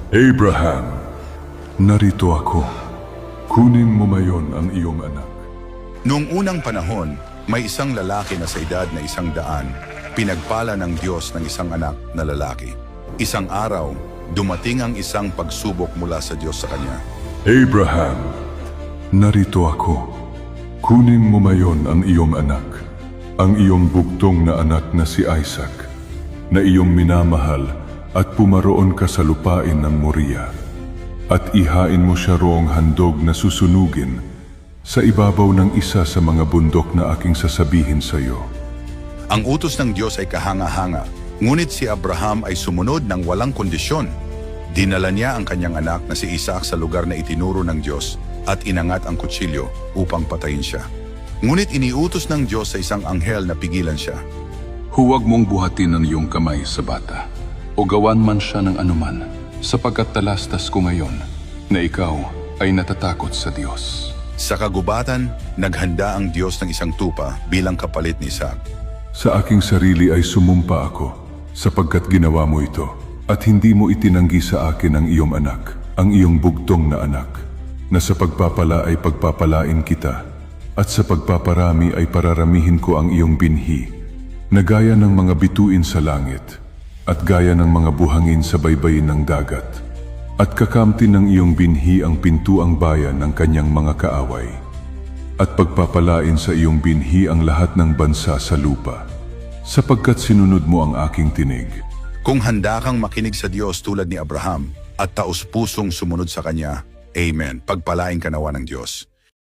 Abraham, narito ako. Kunin mo mayon ang iyong anak. Noong unang panahon, may isang lalaki na sa edad na 100, pinagpala ng Diyos ng isang anak na lalaki. Isang araw, dumating ang isang pagsubok mula sa Diyos sa kanya. Abraham, narito ako. Kunin mo mayon ang iyong anak, ang iyong bugtong na anak na si Isaac, na iyong minamahal at pumaroon ka sa lupain ng Moriah. At ihain mo siya roong handog na susunugin sa ibabaw ng isa sa mga bundok na aking sasabihin sa iyo. Ang utos ng Diyos ay kahanga-hanga, ngunit si Abraham ay sumunod ng walang kondisyon. Dinala niya ang kanyang anak na si Isaac sa lugar na itinuro ng Diyos at inangat ang kutsilyo upang patayin siya. Ngunit iniutos ng Diyos sa isang anghel na pigilan siya. Huwag mong buhatin ang iyong kamay sa bata, o gawan man siya ng anuman, sapagkat talastas ko ngayon na ikaw ay natatakot sa Diyos. Sa kagubatan, naghanda ang Diyos ng isang tupa bilang kapalit ni Isaac. Sa aking sarili ay sumumpa ako, sapagkat ginawa mo ito, at hindi mo itinanggi sa akin ang iyong anak, ang iyong bugtong na anak, na sa pagpapala ay pagpapalain kita, at sa pagpaparami ay pararamihin ko ang iyong binhi, na gaya ng mga bituin sa langit, at gaya ng mga buhangin sa baybayin ng dagat. At kakamtin ng iyong binhi ang pintuang bayan ng kanyang mga kaaway. At pagpapalain sa iyong binhi ang lahat ng bansa sa lupa, sapagkat sinunod mo ang aking tinig. Kung handa kang makinig sa Diyos tulad ni Abraham at taus-pusong sumunod sa Kanya, Amen. Pagpalain ka nawa ng Diyos.